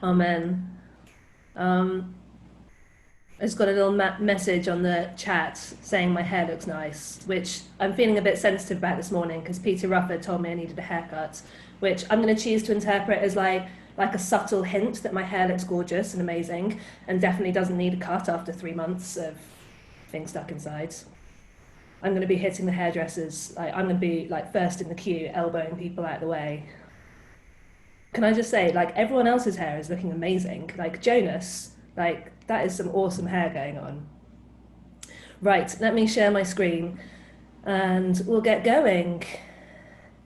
Amen. Um, I just got a little message on the chat saying my hair looks nice, which I'm feeling a bit sensitive about this morning because Peter Rufford told me I needed a haircut, which I'm going to choose to interpret as like a subtle hint that my hair looks gorgeous and amazing and definitely doesn't need a cut after 3 months of being stuck inside. I'm going to be hitting the hairdressers. I'm going to be like first in the queue, elbowing people out of the way. Can I just say, like everyone else's hair is looking amazing. Like Jonas, like that is some awesome hair going on. Right, let me share my screen and we'll get going.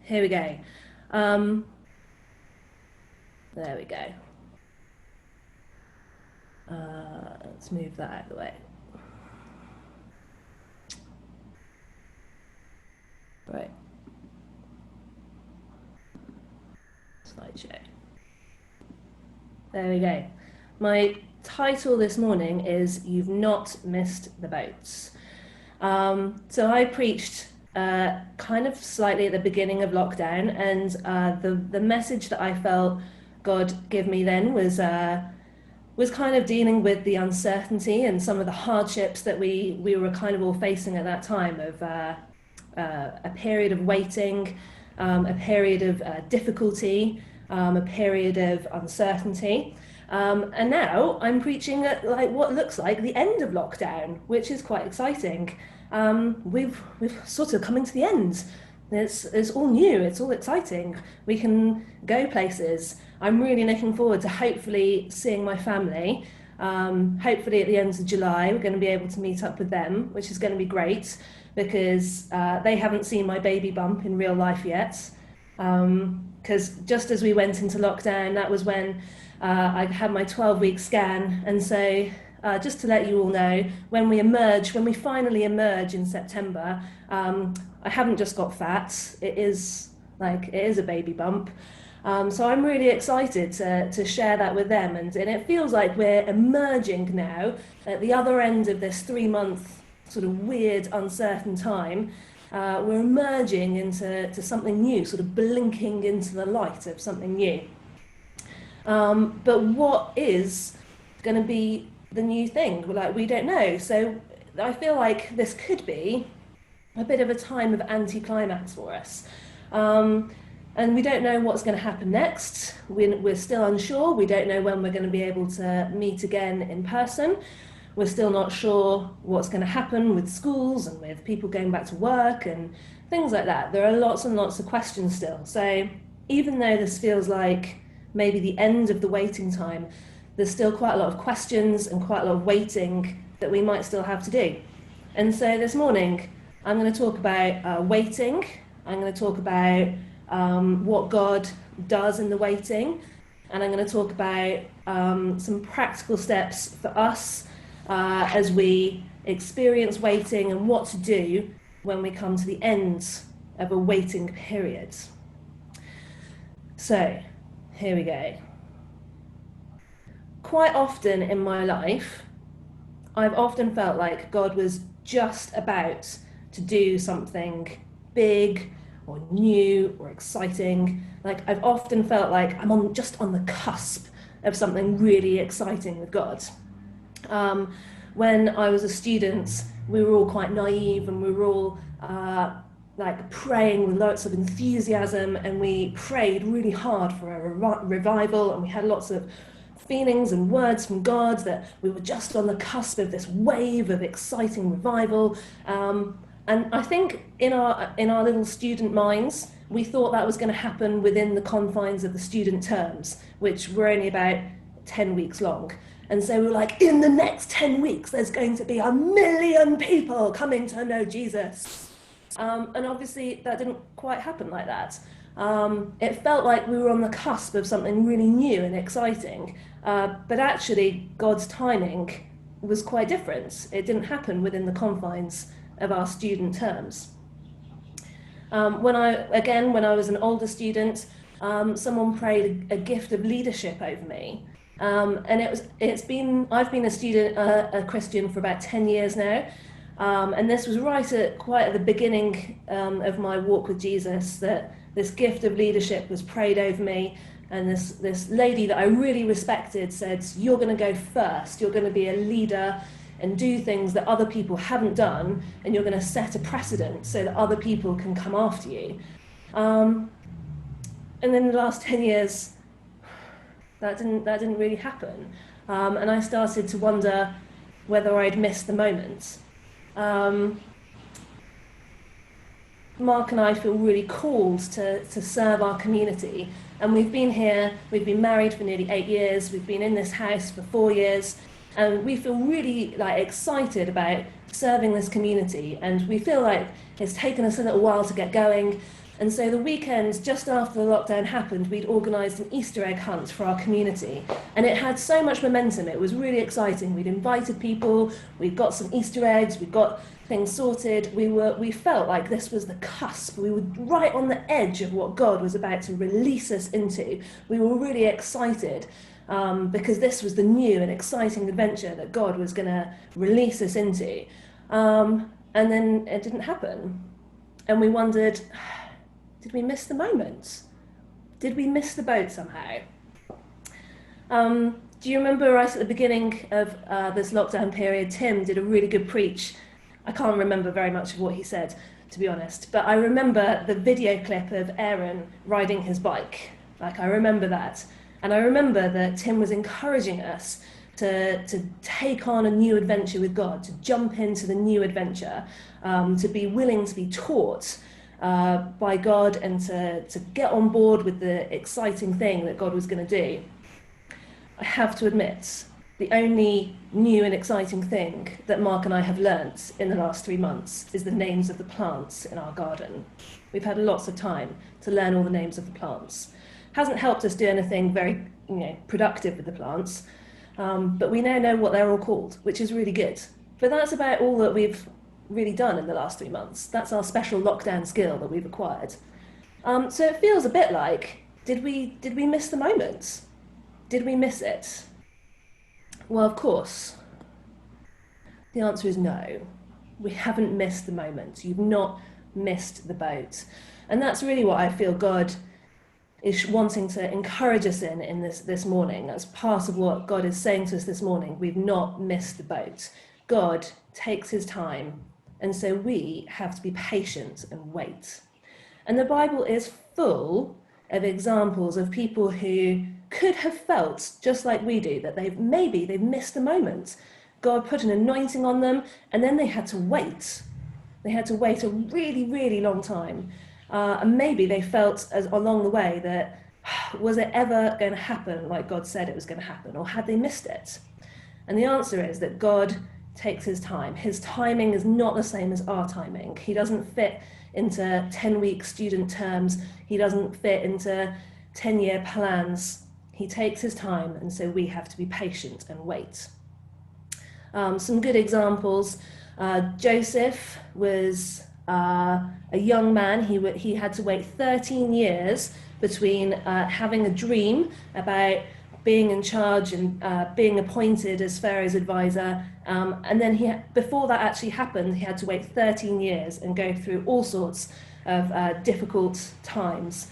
Here we go. Um, there we go. Let's move that out of the way. Right. Slideshow. There we go. My title this morning is You've Not Missed the Boats. So I preached kind of slightly at the beginning of lockdown, and the message that I felt God give me then was kind of dealing with the uncertainty and some of the hardships that we were kind of all facing at that time of a period of waiting, a period of difficulty, a period of uncertainty. And now I'm preaching at like what looks like the end of lockdown, which is quite exciting. We've sort of coming to the end. It's all new. It's all exciting. We can go places. I'm really looking forward to hopefully seeing my family. Hopefully at the end of July, we're going to be able to meet up with them, which is going to be great because they haven't seen my baby bump in real life yet. Because just as we went into lockdown, that was when I had my 12-week scan. And so just to let you all know, when we finally emerge in September, I haven't just got fat. It is a baby bump. So I'm really excited to share that with them. And it feels like we're emerging now at the other end of this 3 month sort of weird, uncertain time. We're emerging into something new, sort of blinking into the light of something new. But what is going to be the new thing? Like, we don't know. So I feel like this could be a bit of a time of anticlimax for us. And we don't know what's going to happen next. We're still unsure. We don't know when we're going to be able to meet again in person. We're still not sure what's going to happen with schools and with people going back to work and things like that. There are lots and lots of questions still. So even though this feels like maybe the end of the waiting time, there's still quite a lot of questions and quite a lot of waiting that we might still have to do. And so this morning, I'm going to talk about waiting. I'm going to talk about what God does in the waiting. And I'm going to talk about some practical steps for us as we experience waiting and what to do when we come to the end of a waiting period. So, here we go. Quite often in my life, I've often felt like God was just about to do something big or new or exciting. Like I've often felt like I'm just on the cusp of something really exciting with God. When I was a student, we were all quite naive and we were all like praying with lots of enthusiasm, and we prayed really hard for a revival, and we had lots of feelings and words from God that we were just on the cusp of this wave of exciting revival. And I think in our little student minds, we thought that was going to happen within the confines of the student terms, which were only about 10 weeks long. And so we were like, in the next 10 weeks, there's going to be 1 million people coming to know Jesus. And obviously that didn't quite happen like that. It felt like we were on the cusp of something really new and exciting. But actually, God's timing was quite different. It didn't happen within the confines of our student terms. When I was an older student, someone prayed a gift of leadership over me. And I've been a Christian for about 10 years now. And this was quite at the beginning of my walk with Jesus that this gift of leadership was prayed over me, and this lady that I really respected said, "You're going to go first. You're going to be a leader and do things that other people haven't done, and you're going to set a precedent so that other people can come after you." And then the last 10 years, that didn't really happen. And I started to wonder whether I'd missed the moment. Mark and I feel really called to serve our community. And we've been married for nearly 8 years, we've been in this house for 4 years, and we feel really excited about serving this community, and we feel like it's taken us a little while to get going. And so the weekend just after the lockdown happened, we'd organised an Easter egg hunt for our community, and it had so much momentum. It was really exciting. We'd invited people, we'd got some Easter eggs, we'd got things sorted. We felt like this was the cusp. We were right on the edge of what God was about to release us into. We were really excited because this was the new and exciting adventure that God was going to release us into. And then it didn't happen. And we wondered, did we miss the moment? Did we miss the boat somehow? Do you remember right at the beginning of this lockdown period, Tim did a really good preach. I can't remember very much of what he said, to be honest, but I remember the video clip of Aaron riding his bike. I remember that. And I remember that Tim was encouraging us to take on a new adventure with God, to jump into the new adventure, to be willing to be taught by God, and to get on board with the exciting thing that God was going to do. I have to admit, the only new and exciting thing that Mark and I have learnt in the last 3 months is the names of the plants in our garden. We've had lots of time to learn all the names of the plants. Hasn't helped us do anything very productive with the plants, but we now know what they're all called, which is really good. But that's about all that we've really done in the last 3 months. That's our special lockdown skill that we've acquired. So it feels a bit like, did we miss the moment? Did we miss it? Well, of course. The answer is no. We haven't missed the moment. You've not missed the boat. And that's really what I feel God is wanting to encourage us in this morning. That's part of what God is saying to us this morning. We've not missed the boat. God takes his time, and so we have to be patient and wait. And the Bible is full of examples of people who could have felt just like we do, that they've missed the moment. God put an anointing on them, and then they had to wait. They had to wait a really, really long time. And maybe they felt along the way that, was it ever going to happen like God said it was going to happen, or had they missed it? And the answer is that God takes his time. His timing is not the same as our timing. He doesn't fit into 10-week student terms. He doesn't fit into 10-year plans. He takes his time, and so we have to be patient and wait. Some good examples. Joseph was a young man. He had to wait 13 years between having a dream about being in charge and being appointed as Pharaoh's advisor. And then before that actually happened, he had to wait 13 years and go through all sorts of difficult times.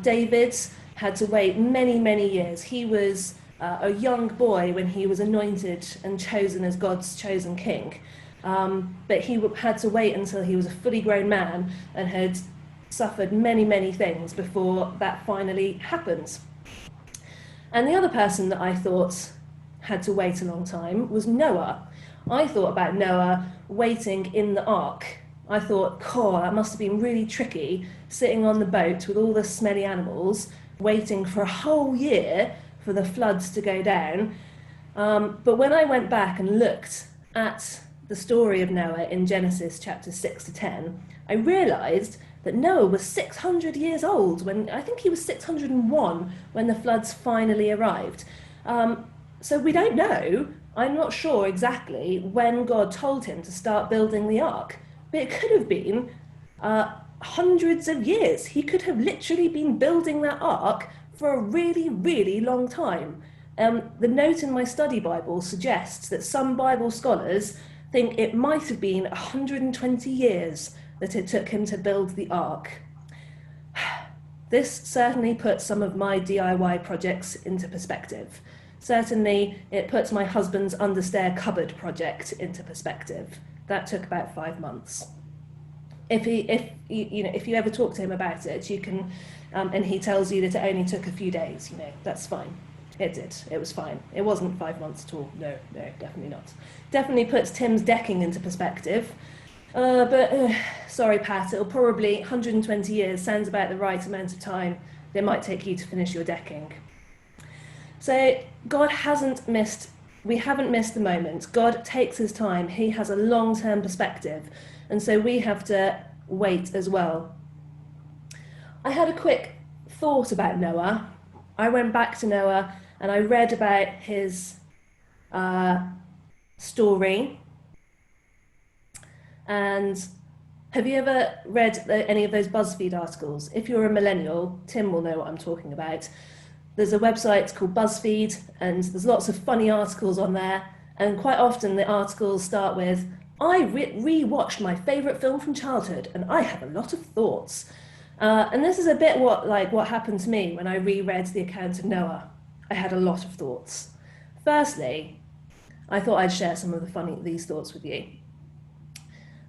David had to wait many, many years. He was a young boy when he was anointed and chosen as God's chosen king. But he had to wait until he was a fully grown man and had suffered many, many things before that finally happened. And the other person that I thought had to wait a long time was Noah. I thought about Noah waiting in the ark. I thought, that must have been really tricky, sitting on the boat with all the smelly animals, waiting for a whole year for the floods to go down. But when I went back and looked at the story of Noah in Genesis chapter 6 to 10, I realised that Noah was 600 years old I think he was 601 when the floods finally arrived. So we don't know. I'm not sure exactly when God told him to start building the ark, but it could have been hundreds of years. He could have literally been building that ark for a really, really long time. The note in my study Bible suggests that some Bible scholars think it might have been 120 years that it took him to build the ark. This certainly puts some of my DIY projects into perspective. Certainly, it puts my husband's understair cupboard project into perspective. That took about 5 months. If you ever talk to him about it, you can, and he tells you that it only took a few days, that's fine. It did. It was fine. It wasn't 5 months at all. No, definitely not. Definitely puts Tim's decking into perspective. But sorry, Pat, it'll probably 120 years sounds about the right amount of time it might take you to finish your decking. So God we haven't missed the moment. God takes his time. He has a long-term perspective. And so we have to wait as well. I had a quick thought about Noah. I went back to Noah and I read about his story. And have you ever read any of those BuzzFeed articles? If you're a millennial, Tim will know what I'm talking about. There's a website called BuzzFeed, and there's lots of funny articles on there. And quite often the articles start with, I re-watched my favourite film from childhood, and I have a lot of thoughts. And this is a bit what happened to me when I reread the account of Noah. I had a lot of thoughts. Firstly, I thought I'd share some of these thoughts with you.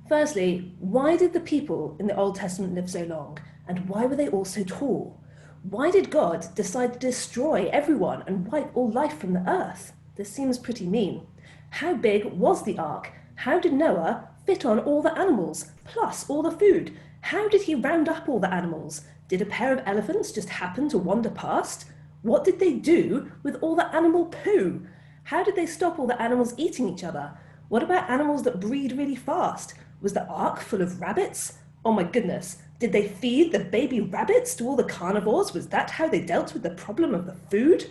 Firstly, why did the people in the Old Testament live so long? And why were they all so tall? Why did God decide to destroy everyone and wipe all life from the earth? This seems pretty mean. How big was the ark? How did Noah fit on all the animals, plus all the food? How did he round up all the animals? Did a pair of elephants just happen to wander past? What did they do with all the animal poo? How did they stop all the animals eating each other? What about animals that breed really fast? Was the ark full of rabbits? Oh my goodness, did they feed the baby rabbits to all the carnivores? Was that how they dealt with the problem of the food?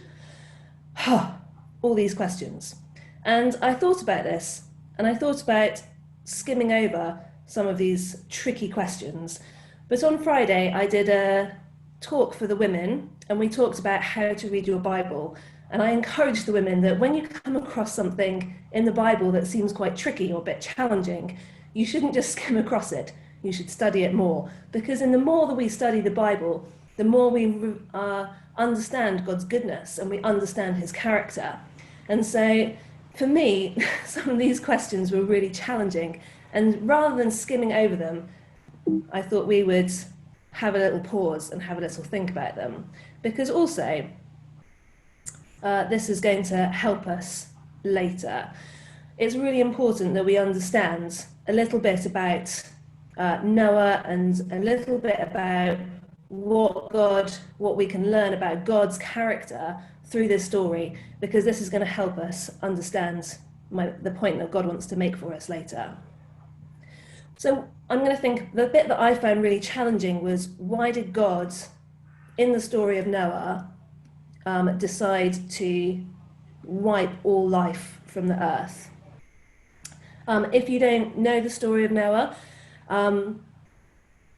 All these questions. And I thought about this, and I thought about skimming over some of these tricky questions. But on Friday, I did a talk for the women, and we talked about how to read your Bible. And I encourage the women that when you come across something in the Bible that seems quite tricky or a bit challenging, you shouldn't just skim across it. You should study it more. Because in the more that we study the Bible, the more we understand God's goodness and we understand his character. And so for me, some of these questions were really challenging. And rather than skimming over them, I thought we would have a little pause and have a little think about them. Because also, this is going to help us later. It's really important that we understand a little bit about Noah and a little bit about what we can learn about God's character through this story, because this is going to help us understand the point that God wants to make for us later. So I'm going to think, the bit that I found really challenging was, why did God, in the story of Noah, decide to wipe all life from the earth? If you don't know the story of Noah,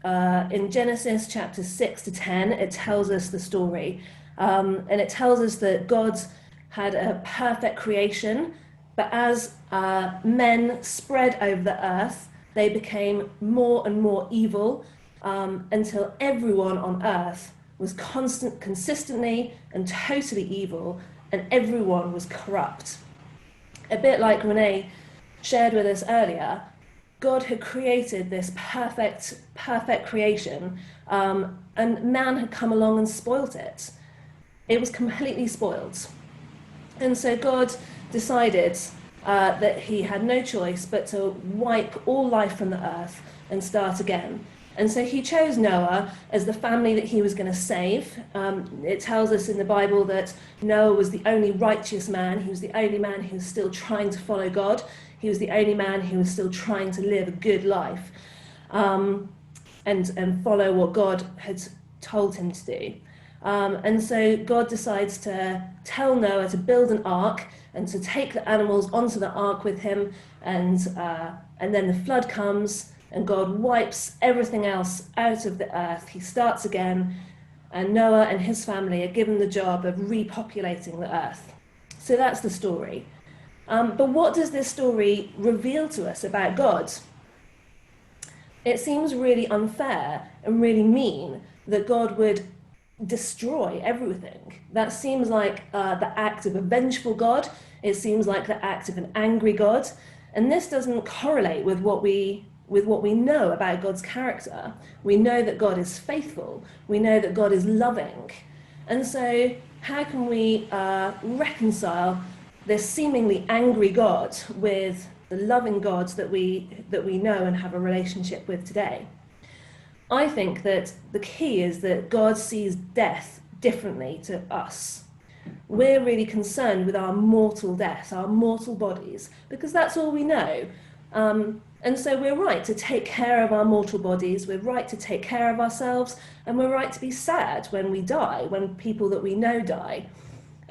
in Genesis chapter 6 to 10, it tells us the story. And it tells us that God had a perfect creation, but as men spread over the earth, they became more and more evil until everyone on earth was consistently and totally evil, and everyone was corrupt. A bit like Renee shared with us earlier, God had created this perfect creation, and man had come along and spoilt it. It was completely spoiled. And so God decided that he had no choice but to wipe all life from the earth and start again. And so he chose Noah as the family that he was going to save. It tells us in the Bible that Noah was the only righteous man. He was the only man who was still trying to follow God. He was the only man who was still trying to live a good life and follow what God had told him to do. And so God decides to tell Noah to build an ark and to take the animals onto the ark with him. And then the flood comes, and God wipes everything else out of the earth. He starts again, and Noah and his family are given the job of repopulating the earth. So that's the story. But what does this story reveal to us about God? It seems really unfair and really mean that God would destroy everything. That seems like the act of a vengeful God. It seems like the act of an angry God. And this doesn't correlate with what we know about God's character. We know that God is faithful. We know that God is loving. And so how can we reconcile this seemingly angry God with the loving God that we know and have a relationship with today? I think that the key is that God sees death differently to us. We're really concerned with our mortal death, our mortal bodies, because that's all we know. And so we're right to take care of our mortal bodies, we're right to take care of ourselves, and we're right to be sad when we die, when people that we know die.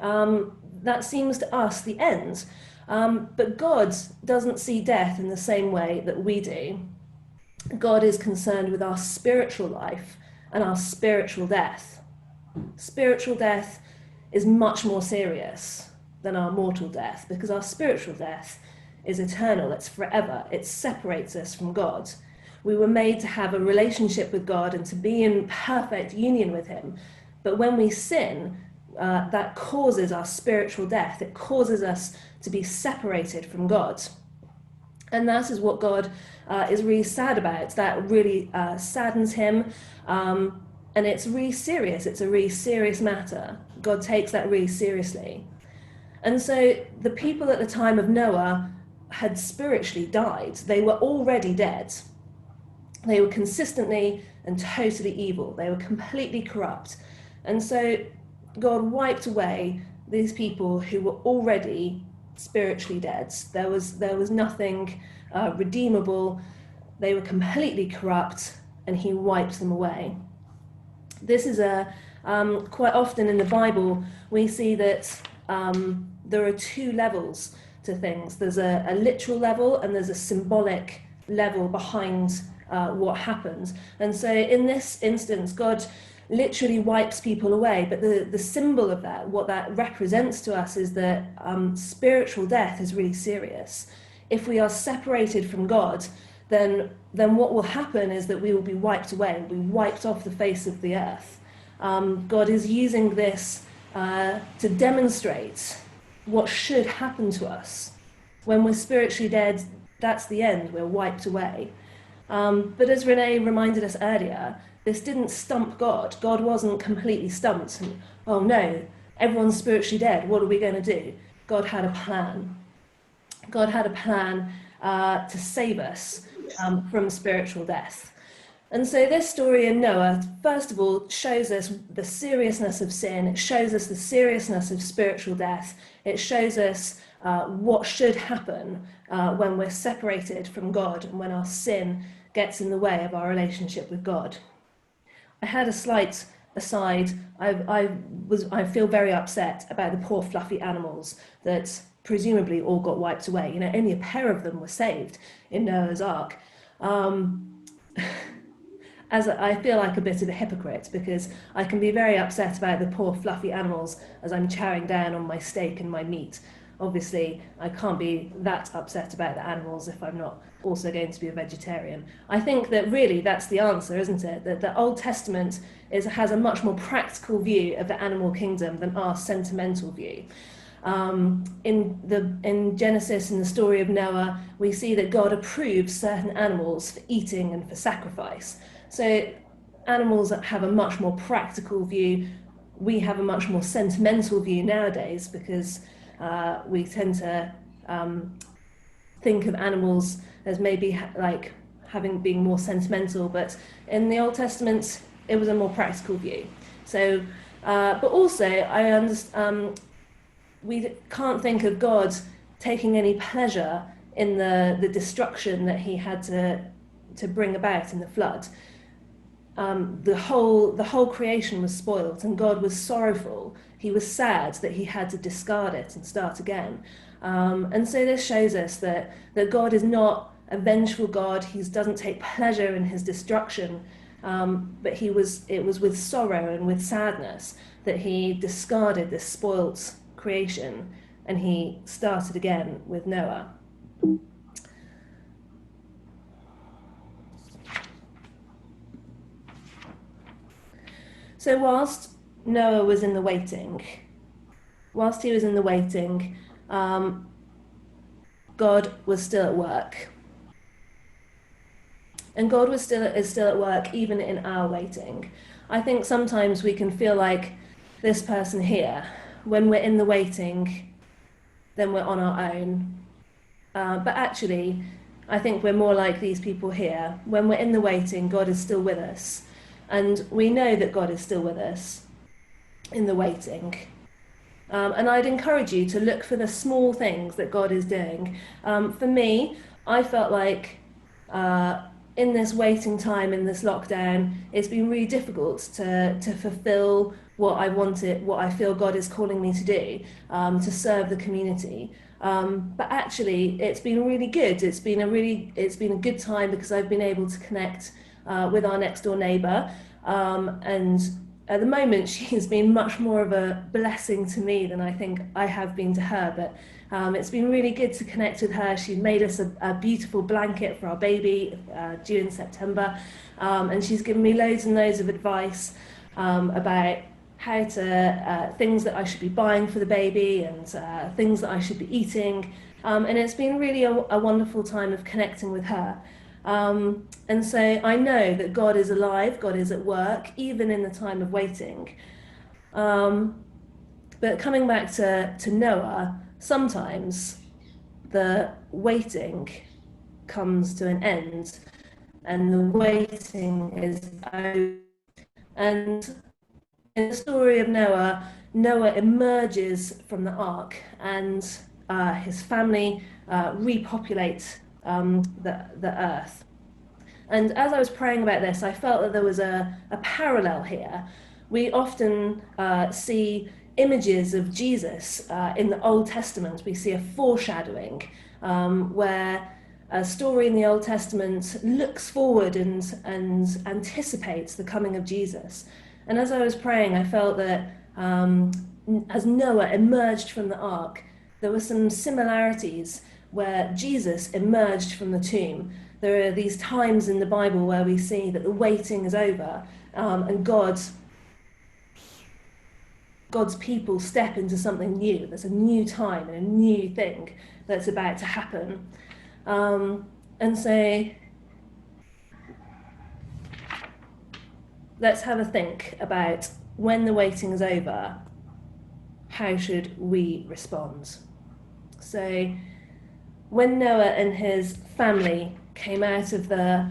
That seems to us the end. But God doesn't see death in the same way that we do. God is concerned with our spiritual life and our spiritual death. Spiritual death is much more serious than our mortal death, because our spiritual death is eternal, it's forever, it separates us from God. We were made to have a relationship with God and to be in perfect union with him. But when we sin, that causes our spiritual death. It causes us to be separated from God. And that is what God is really sad about. That really saddens him. And it's really serious. It's a really serious matter. God takes that really seriously. And so the people at the time of Noah had spiritually died. They were already dead. They were consistently and totally evil. They were completely corrupt. And so God wiped away these people who were already spiritually dead. There was nothing redeemable. They were completely corrupt, and he wiped them away. This is quite often in the Bible we see that there are two levels to things. There's a literal level and there's a symbolic level behind what happens. And so in this instance, God literally wipes people away, but the symbol of that, what that represents to us, is that spiritual death is really serious. If we are separated from God, then what will happen is that we will be wiped away, we'll be wiped off the face of the earth. God is using this to demonstrate what should happen to us. When we're spiritually dead, that's the end, we're wiped away. But as Renee reminded us earlier, this didn't stump God. God wasn't completely stumped. And, oh no, everyone's spiritually dead, what are we going to do? God had a plan. God had a plan to save us from spiritual death. And so this story in Noah, first of all, shows us the seriousness of sin. It shows us the seriousness of spiritual death. It shows us what should happen when we're separated from God and when our sin gets in the way of our relationship with God. I had a slight aside. I feel very upset about the poor fluffy animals that presumably all got wiped away. You know, only a pair of them were saved in Noah's Ark. As I feel like a bit of a hypocrite, because I can be very upset about the poor fluffy animals as I'm chowing down on my steak and my meat. Obviously, I can't be that upset about the animals if I'm not also going to be a vegetarian. I think that really that's the answer, isn't it? That the Old Testament has a much more practical view of the animal kingdom than our sentimental view. In Genesis, in the story of Noah, we see that God approves certain animals for eating and for sacrifice. So animals that have a much more practical view, we have a much more sentimental view nowadays, because we tend to think of animals as maybe like being more sentimental, but in the Old Testament it was a more practical view. So, but also I understand we can't think of God taking any pleasure in the destruction that he had to bring about in the flood. The whole creation was spoilt, and God was sorrowful. He was sad that he had to discard it and start again. And so this shows us that God is not a vengeful God. He doesn't take pleasure in his destruction, but it was with sorrow and with sadness that he discarded this spoilt creation, and he started again with Noah. So whilst Noah was in the waiting, whilst he was in the waiting, God was still at work. And God is still at work even in our waiting. I think sometimes we can feel like this person here, when we're in the waiting, then we're on our own. But actually, I think we're more like these people here. When we're in the waiting, God is still with us. And we know that God is still with us in the waiting. And I'd encourage you to look for the small things that God is doing. For me, I felt like in this waiting time, in this lockdown, it's been really difficult to fulfill what I wanted, what I feel God is calling me to do, to serve the community. But actually, it's been really good. It's been a good time because I've been able to connect with our next door neighbour, and at the moment, she's been much more of a blessing to me than I think I have been to her. But it's been really good to connect with her. She made us a beautiful blanket for our baby due in September. And she's given me loads and loads of advice about how to, things that I should be buying for the baby and things that I should be eating. And it's been really a wonderful time of connecting with her. And so I know that God is alive, God is at work, even in the time of waiting. But coming back to Noah, sometimes the waiting comes to an end and the waiting is over. And in the story of Noah, Noah emerges from the ark and his family repopulate the earth. And as I was praying about this, I felt that there was a parallel here. We often see images of Jesus in the Old Testament. We see a foreshadowing where a story in the Old Testament looks forward and anticipates the coming of Jesus. And as I was praying, I felt that as Noah emerged from the ark, there were some similarities where Jesus emerged from the tomb. There are these times in the Bible where we see that the waiting is over and God's people step into something new. There's a new time and a new thing that's about to happen. And so let's have a think about when the waiting is over, how should we respond? So when Noah and his family came out of the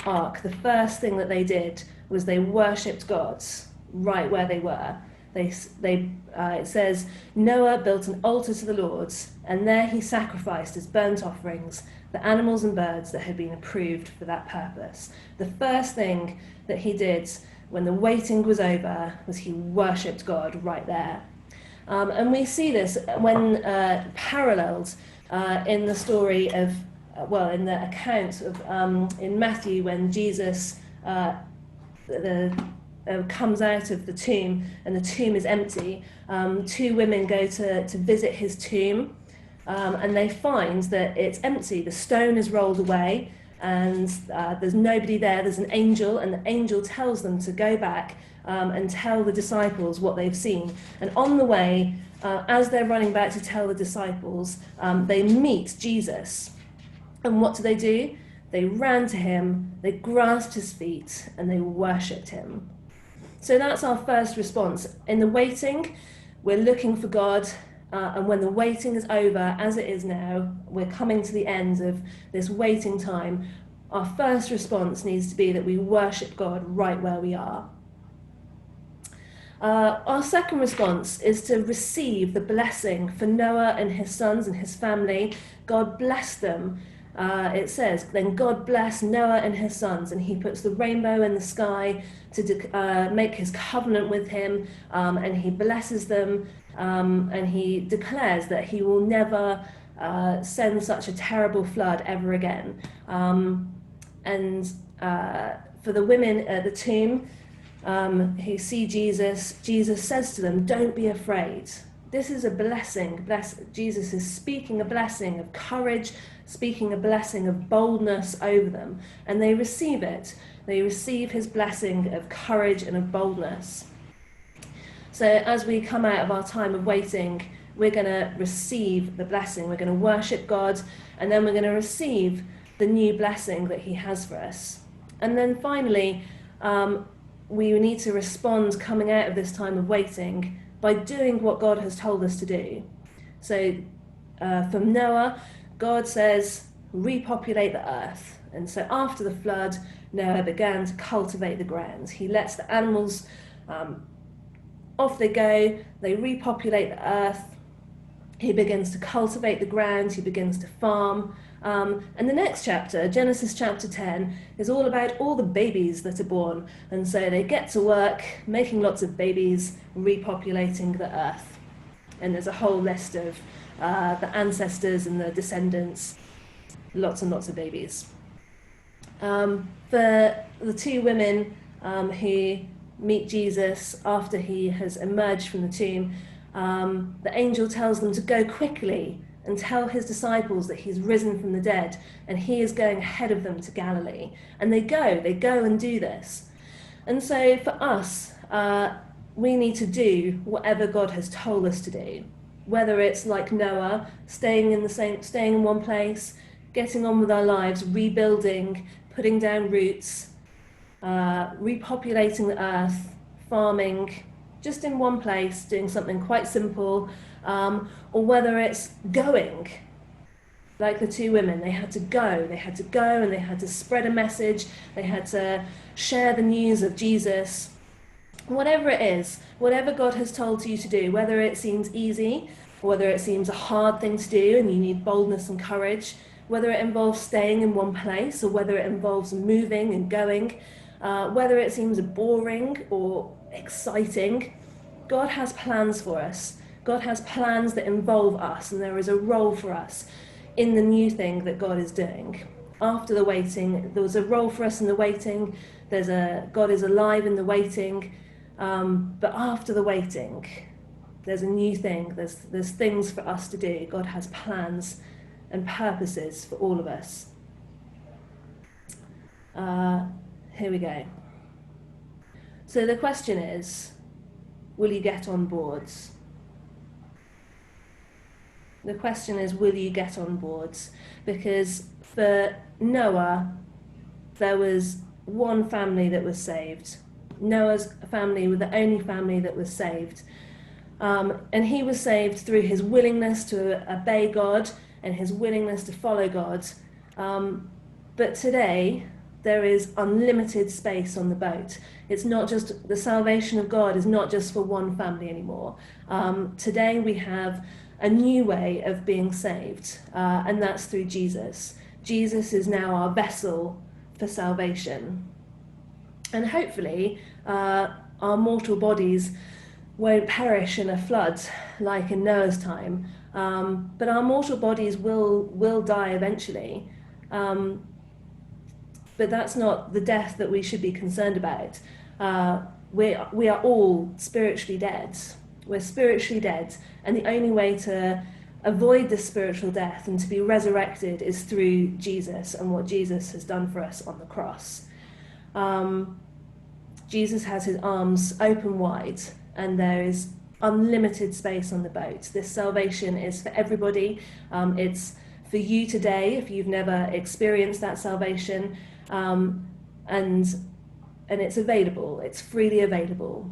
ark, the first thing that they did was they worshipped God right where they were. It says, Noah built an altar to the Lord, and there he sacrificed as burnt offerings the animals and birds that had been approved for that purpose. The first thing that he did when the waiting was over was he worshipped God right there. And we see this when paralleled in the story of, in the account of in Matthew when Jesus comes out of the tomb and the tomb is empty. Two women go to visit his tomb and they find that it's empty. The stone is rolled away and there's nobody there. There's an angel, and the angel tells them to go back and tell the disciples what they've seen. And on the way, as they're running back to tell the disciples, they meet Jesus. And what do? They ran to him, they grasped his feet, and they worshipped him. So that's our first response. In the waiting, we're looking for God, and when the waiting is over, as it is now, we're coming to the end of this waiting time, our first response needs to be that we worship God right where we are. Our second response is to receive the blessing for Noah and his sons and his family. God blessed them. It says, then God blessed Noah and his sons, and he puts the rainbow in the sky to make his covenant with him, and he blesses them, and he declares that he will never send such a terrible flood ever again. And for the women at the tomb who see Jesus, Jesus says to them, don't be afraid. This is a blessing. Jesus is speaking a blessing of courage, speaking a blessing of boldness over them, and they receive it. They receive his blessing of courage and of boldness. So as we come out of our time of waiting, we're going to receive the blessing. We're going to worship God, and then we're going to receive the new blessing that he has for us. And then finally, we need to respond coming out of this time of waiting by doing what God has told us to do. So from Noah, God says, repopulate the earth. And so after the flood, Noah began to cultivate the ground. He lets the animals, off they go, they repopulate the earth. He begins to cultivate the ground, he begins to farm. And the next chapter, Genesis chapter 10, is all about all the babies that are born. And so they get to work making lots of babies, repopulating the earth. And there's a whole list of the ancestors and the descendants, lots and lots of babies. For the two women who meet Jesus after he has emerged from the tomb, the angel tells them to go quickly and tell his disciples that he's risen from the dead and he is going ahead of them to Galilee. And they go and do this. And so for us, we need to do whatever God has told us to do, whether it's like Noah, staying in one place, getting on with our lives, rebuilding, putting down roots, repopulating the earth, farming, just in one place, doing something quite simple, or whether it's going, like the two women. They had to go and they had to spread a message, they had to share the news of Jesus. Whatever it is, whatever God has told you to do, whether it seems easy, or whether it seems a hard thing to do and you need boldness and courage, whether it involves staying in one place or whether it involves moving and going, whether it seems boring or exciting, God has plans for us. God has plans that involve us, and there is a role for us in the new thing that God is doing. After the waiting, there was a role for us in the waiting. God is alive in the waiting, but after the waiting, there's a new thing. There's things for us to do. God has plans and purposes for all of us. Here we go. So the question is, will you get on board? The question is, will you get on board? Because for Noah, there was one family that was saved. Noah's family was the only family that was saved. And he was saved through his willingness to obey God and his willingness to follow God. But today, there is unlimited space on the boat. It's not just, the salvation of God is not just for one family anymore. Today we have a new way of being saved, and that's through Jesus. Jesus is now our vessel for salvation. And hopefully, our mortal bodies won't perish in a flood like in Noah's time, but our mortal bodies will die eventually. But that's not the death that we should be concerned about. We are all spiritually dead. We're spiritually dead, and the only way to avoid this spiritual death and to be resurrected is through Jesus and what Jesus has done for us on the cross. Jesus has his arms open wide, and there is unlimited space on the boat. This salvation is for everybody. It's for you today if you've never experienced that salvation, and it's available. It's freely available.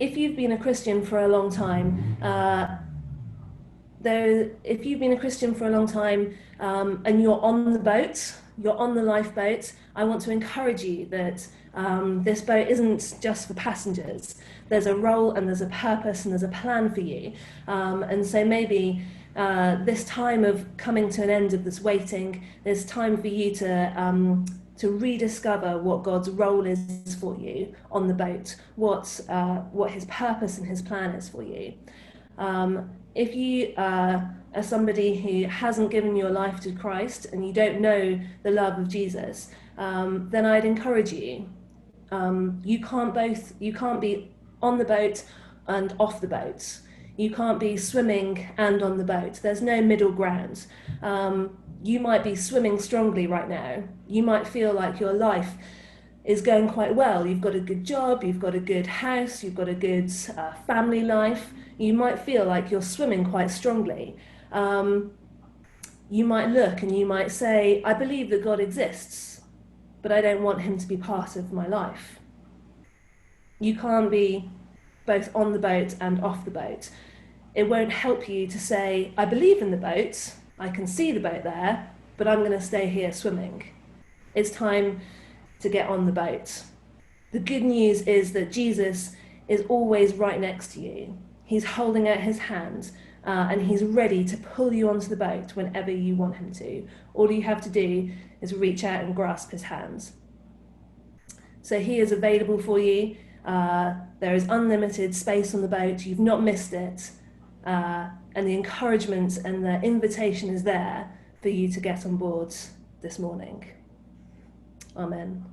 If you've been a Christian for a long time, and you're on the boat, you're on the lifeboat, I want to encourage you that this boat isn't just for passengers. There's a role and there's a purpose and there's a plan for you. And so maybe this time of coming to an end of this waiting, there's time for you to rediscover what God's role is for you on the boat, what his purpose and his plan is for you. If you are somebody who hasn't given your life to Christ and you don't know the love of Jesus, then I'd encourage you. You can't be on the boat and off the boat. You can't be swimming and on the boat. There's no middle ground. You might be swimming strongly right now. You might feel like your life is going quite well. You've got a good job, you've got a good house, you've got a good family life. You might feel like you're swimming quite strongly. You might look and you might say, I believe that God exists, but I don't want him to be part of my life. You can't be both on the boat and off the boat. It won't help you to say, I believe in the boat, I can see the boat there, but I'm going to stay here swimming. It's time to get on the boat. The good news is that Jesus is always right next to you. He's holding out his hand and he's ready to pull you onto the boat whenever you want him to. All you have to do is reach out and grasp his hand. So he is available for you. There is unlimited space on the boat. You've not missed it. And the encouragement and the invitation is there for you to get on board this morning. Amen.